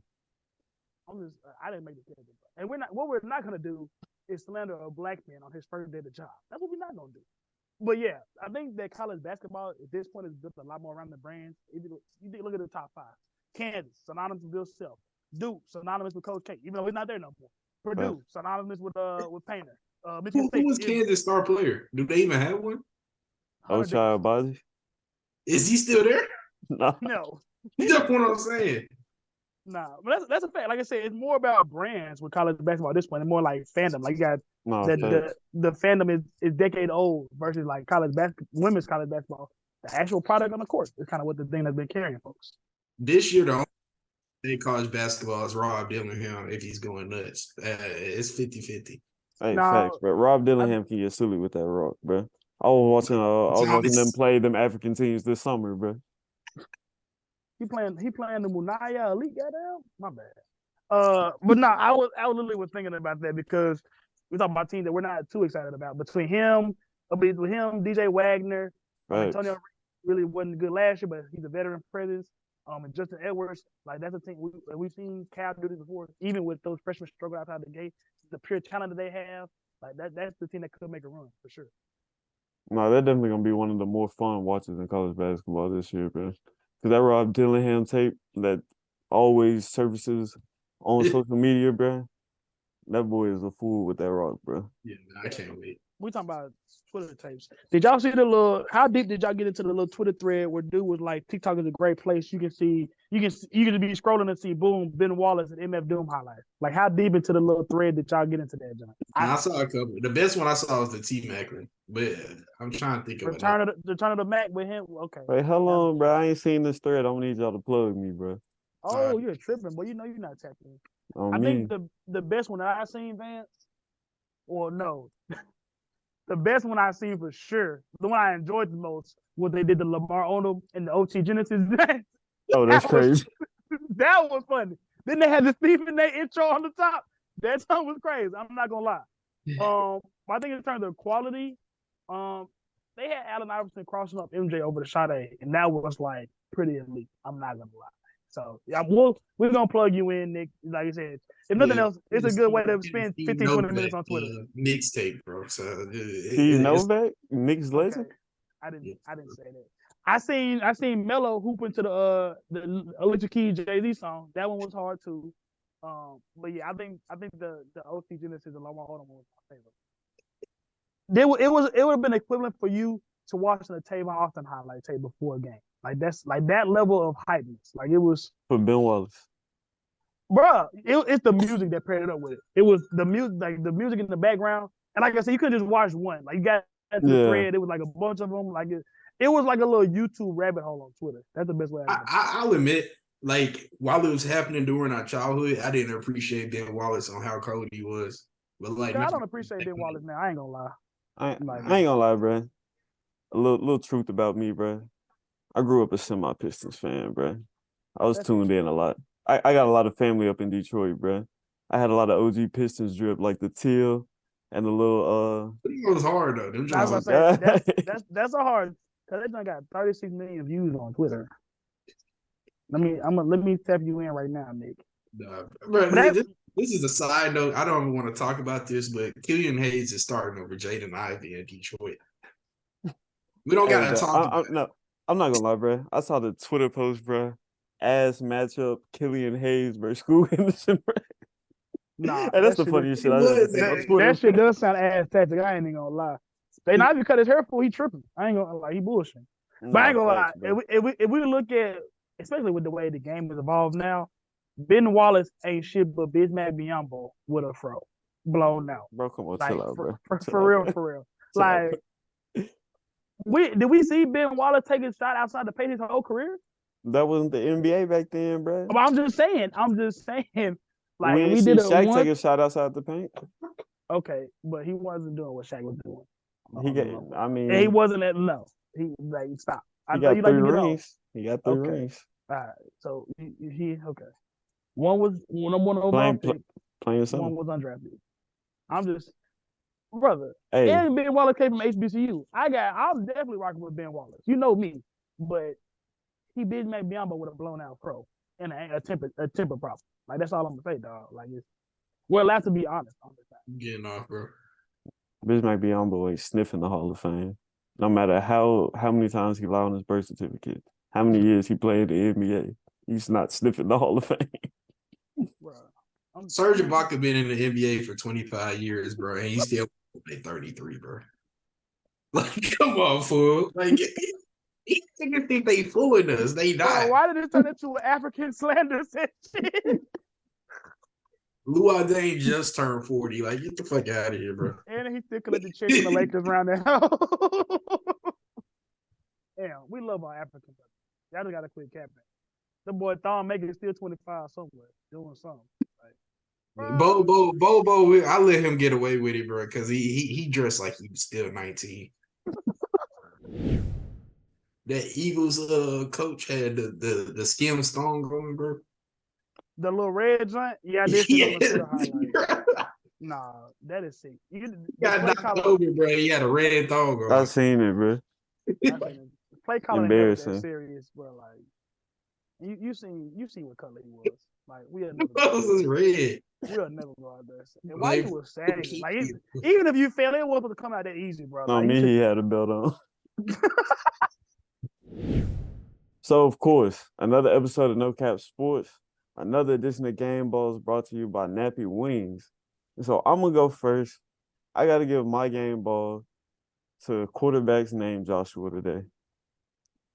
I didn't make the pick. And what we're not gonna do is slander a black man on his first day of the job. That's what we're not gonna do. But yeah, I think that college basketball at this point is built a lot more around the brands. If you look at the top 5, Kansas, synonymous with Bill Self. Duke, synonymous with Coach K, even though he's not there no more. Purdue, Right. synonymous with Painter. Michigan Who State. was Kansas star player? Do they even have one? Hunter Dickinson. Ochai Agbaji? Is he still there? No. No, That's what I'm saying. nah, but that's a fact. Like I said, it's more about brands with college basketball at this point, and more like fandom. Like you got No, the fandom is decade old versus like women's college basketball. The actual product on the court is kind of what the thing that's been carrying folks. This year, the only thing college basketball is Rob Dillingham if he's going nuts. It's 50-50. Hey, Nah, facts, bro. Rob Dillingham can get silly with that rock, bro. I was watching them play them African teams this summer, bro. he playing the Munaya Elite goddamn. My bad. But no, I literally thinking about that because we're talking about teams that we're not too excited about. Between him, DJ Wagner, Right. Antonio really wasn't good last year, but he's a veteran presence. And Justin Edwards, like that's a team we've seen Cal do this before. Even with those freshmen struggle outside the gate, the pure talent that they have, like that's the team that could make a run for sure. No, they're definitely gonna be one of the more fun watches in college basketball this year, bro. Because that Rob Dillingham tape that always surfaces on social media, bro. That boy is a fool with that rock, bro. Yeah, I can't wait. We talking about Twitter tapes. Did y'all see how deep did y'all get into the little Twitter thread where dude was like, TikTok is a great place. You can be scrolling and see boom, Ben Wallace and MF Doom highlights. Like how deep into the little thread did y'all get into that, John? I saw a couple. The best one I saw was the T-Mac one, but I'm trying to think of Return of the Mac with him. Okay. Wait, how long, bro? I ain't seen this thread. I don't need y'all to plug me, bro. Oh, you're tripping, but you know you're not tapping. I think the best one that I seen, Vance, or no, the best one I seen for sure, the one I enjoyed the most was they did the Lamar Odom and the OT Genesis. Oh, that's crazy. That was funny. Then they had the Stephen A intro on the top. That song was crazy. I'm not gonna lie. I think in terms of quality, they had Allen Iverson crossing up MJ over the Sade, and that was like pretty elite. I'm not gonna lie. So yeah, we're gonna plug you in, Nick. Like I said, if nothing else, it's a good way to spend 15, 20 minutes on Twitter. Mixtape, bro. So Steve Novak, Nick's legend. I didn't say that. I seen Melo hoop into the Alicia Keys Jay-Z song. That one was hard too. But yeah, I think the OT Genesis and Lamar Odom was my favorite. It would have been equivalent for you to watching the Tavon Austin highlight tape before a game. Like that's like that level of hypeness. Like it was for Ben Wallace. Bruh, it's the music that paired it up with it. It was the music, like the music in the background. And like I said, you couldn't just watch one. Like you got the thread. It was like a bunch of them. Like it was like a little YouTube rabbit hole on Twitter. That's the best way. I'll admit, like while it was happening during our childhood, I didn't appreciate Ben Wallace on how cold he was. But like, I don't appreciate Ben Wallace now. I ain't gonna lie. I ain't gonna lie, bro. A little truth about me, bro. I grew up a semi-Pistons fan, bro. I was tuned in a lot. I got a lot of family up in Detroit, bro. I had a lot of OG Pistons drip, like the teal and the little. It was hard though. Them I was gonna say, that's a hard. Cause they done got 36 million views on Twitter. Let me tap you in right now, Nick. Bro, this is a side note. I don't even want to talk about this, but Killian Hayes is starting over Jaden Ivey in Detroit. We don't gotta talk about it. No, I'm not gonna lie, bro. I saw the Twitter post, bro. Ass matchup, Killian Hayes versus Scoot Henderson, bro. Nah, and that's the funniest shit I've ever seen on Twitter. That shit does sound ass tactic. I ain't even gonna lie. They not even cut his hair full. He tripping. I ain't gonna lie. He bullshitting. But I ain't gonna lie. If we look at, especially with the way the game has evolved now, Ben Wallace ain't shit but Bismack Biyombo with a fro blown out. Bro, come on, like, chill out, bro. For real. Like, did we see Ben Wallace take a shot outside the paint his whole career? That wasn't the NBA back then, bro. But I'm just saying. Like we did Shaq take a shot outside the paint. Okay, but he wasn't doing what Shaq was doing. He wasn't at no. He like stop. He got 3 rings. He got 3 rings. All right, so he okay. One was one overall pick. Playing something. One was undrafted. I'm just brother. Hey. And Ben Wallace came from HBCU. I'm definitely rocking with Ben Wallace. You know me, but he did make Biyombo with a blown out pro and a temper problem. Like that's all I'm gonna say, dog. Like we're allowed to be honest on this time. Getting off, bro. Bismack Biyombo ain't sniffing the Hall of Fame. No matter how many times he lied on his birth certificate, how many years he played in the NBA, he's not sniffing the Hall of Fame. Serge Ibaka been in the NBA for 25 years, bro, and he's still 33, bro. Like, come on, fool. Like, these niggas think they fooling us. They not. Bro, why did it turn into an African slander session? Luol Deng just turned 40. Like, get the fuck out of here, bro. And he still collected checks from the Lakers around that house. Damn, we love our African brothers. Y'all just gotta quit capping. The boy Thon making still 25 somewhere, doing something. Like, Bobo, I let him get away with it, bro, because he dressed like he was still 19. That Eagles coach had the skim stone going, bro. The little red joint, yeah, I did see on the Twitter highlight. Nah, that is sick. Got knocked over, bro. He had a red thong on. I seen it, bro. Play color Embarrassing. that serious, bro. Like you seen what color he was. Like we'll never was red. We'll never go out there. And why you was sagging? Like even if you fail, it wasn't to come out that easy, bro. No, like, me, he had a belt on. So, of course, another episode of No Cap Sports, another edition of Game Balls brought to you by Nappy Wings. And so I'm going to go first. I got to give my game ball to quarterbacks named Joshua today.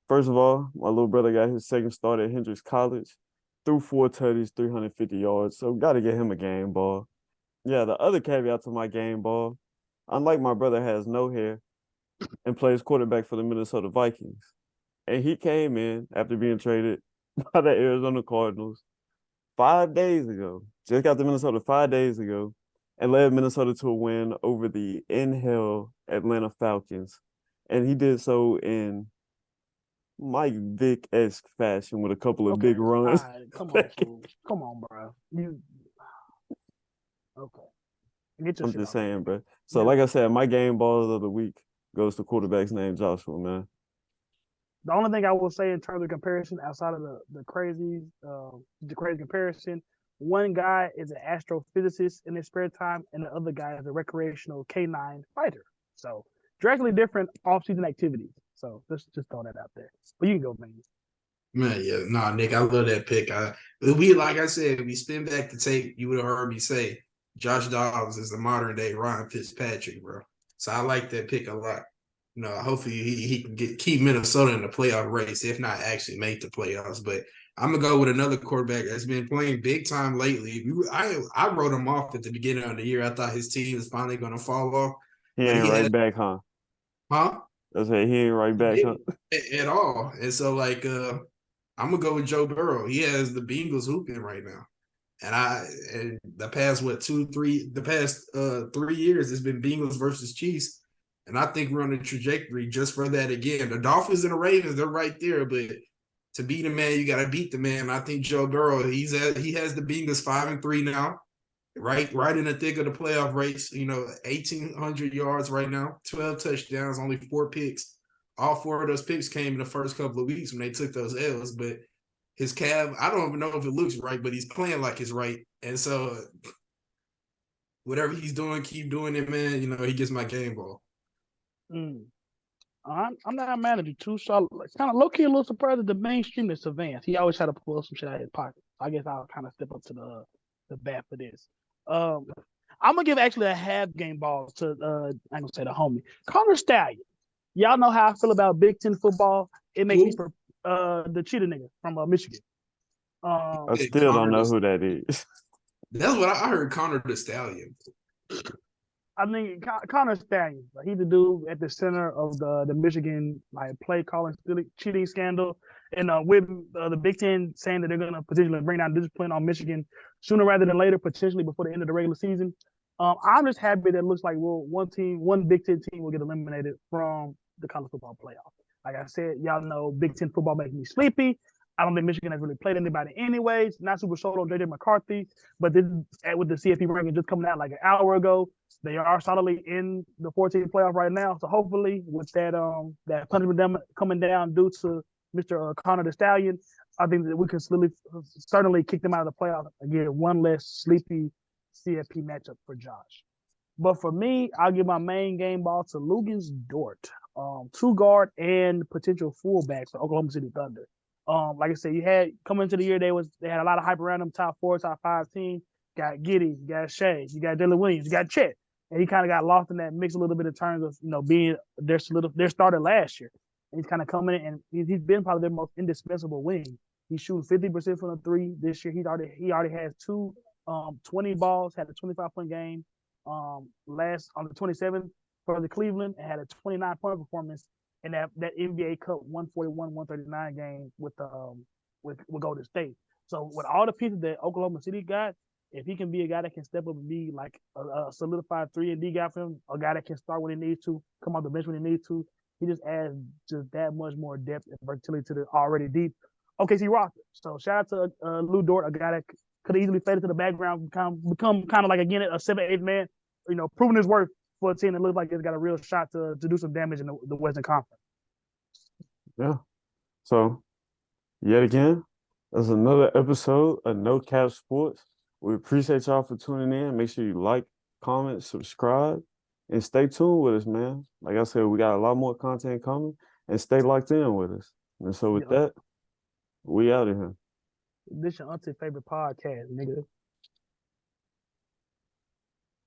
First of all, my little brother got his second start at Hendrix College, threw 4 tutties, 350 yards, so got to get him a game ball. Yeah, the other caveat to my game ball, unlike my brother has no hair and plays quarterback for the Minnesota Vikings. And he came in after being traded by the Arizona Cardinals 5 days ago. Just got to Minnesota 5 days ago and led Minnesota to a win over the in-hell Atlanta Falcons. And he did so in Mike Vick-esque fashion with a couple of big runs. Right, come on, fool. Come on, bro. Okay. I'm just saying, bro. So, like I said, my game balls of the week goes to quarterbacks named Joshua, man. The only thing I will say in terms of comparison, outside of the crazy comparison, one guy is an astrophysicist in his spare time, and the other guy is a recreational canine fighter. So, directly different off-season activities. So, let's just throw that out there. But you can go, man. Man, yeah, nah, Nick, I love that pick. Like I said, we spin back the tape, you would have heard me say Josh Dobbs is the modern day Ryan Fitzpatrick, bro. So I like that pick a lot. You know, hopefully he can keep Minnesota in the playoff race, if not actually make the playoffs. But I'm gonna go with another quarterback that's been playing big time lately. I wrote him off at the beginning of the year. I thought his team was finally gonna fall off. He ain't back, huh? Huh? I said he ain't right back, huh? At all. And so I'm gonna go with Joe Burrow. He has the Bengals hooping right now. And the past 3 years it's been Bengals versus Chiefs. And I think we're on a trajectory just for that again. The Dolphins and the Ravens, they're right there, but to beat a man, you gotta beat the man. I think Joe Burrow, he has the Bengals 5-3 now. Right in the thick of the playoff race, 1,800 yards right now, 12 touchdowns, only 4 picks. All 4 of those picks came in the first couple of weeks when they took those L's, but his calf, I don't even know if it looks right, but he's playing like it's right. And so whatever he's doing, keep doing it, man. He gets my game ball. I'm not mad at you too. So kind of low key a little surprised at the mainstream that's Savance. He always try to pull some shit out of his pocket. I guess I'll kind of step up to the bat for this. I'm gonna give actually a half game ball to I'm gonna say the homie Connor Stallion. Y'all know how I feel about Big Ten football. It makes me the cheetah nigga from Michigan. I still don't know who that is. That's what I heard. Connor the Stallion. I mean, Connor Stallion. He's the dude at the center of the Michigan play calling cheating scandal, and with the Big Ten saying that they're going to potentially bring down discipline on Michigan sooner rather than later, potentially before the end of the regular season. I'm just happy that it looks like one Big Ten team will get eliminated from the college football playoff. Like I said, y'all know Big Ten football makes me sleepy. I don't think Michigan has really played anybody anyways. Not super sold on J.J. McCarthy, but with the CFP ranking just coming out like an hour ago, they are solidly in the 14 playoff right now. So hopefully with that punishment coming down due to Mr. Connor the Stallion, I think that we can certainly kick them out of the playoff again. One less sleepy CFP matchup for Josh. But for me, I'll give my main game ball to Lugens Dort, 2-guard and potential fullback for Oklahoma City Thunder. Like I said, you had coming into the year, they had a lot of hype around them, top 4, top 5 team. got Giddy, you got Shea, you got Dylan Williams, you got Chet. And he kind of got lost in that mix a little bit in terms of, being their starter last year. And he's kind of coming in, and he's been probably their most indispensable wing. He's shooting 50% from the three this year. He already has two 20 balls, had a 25-point game last on the 27th for the Cleveland, and had a 29-point performance in that NBA Cup 141-139 game with Golden State. So with all the pieces that Oklahoma City got, if he can be a guy that can step up and be like a solidified 3-and-D guy for him, a guy that can start when he needs to, come off the bench when he needs to, he just adds just that much more depth and versatility to the already deep OKC roster. So shout out to Lou Dort, a guy that could have easily faded to the background, become kind of like, again, a 7-8 man, proving his worth for a team that looks like it's got a real shot to do some damage in the Western Conference. Yeah. So, yet again, that's another episode of No Cap Sports. We appreciate y'all for tuning in. Make sure you like, comment, subscribe, and stay tuned with us, man. Like I said, we got a lot more content coming, and stay locked in with us. And so with that, we out of here. This your auntie favorite podcast, nigga.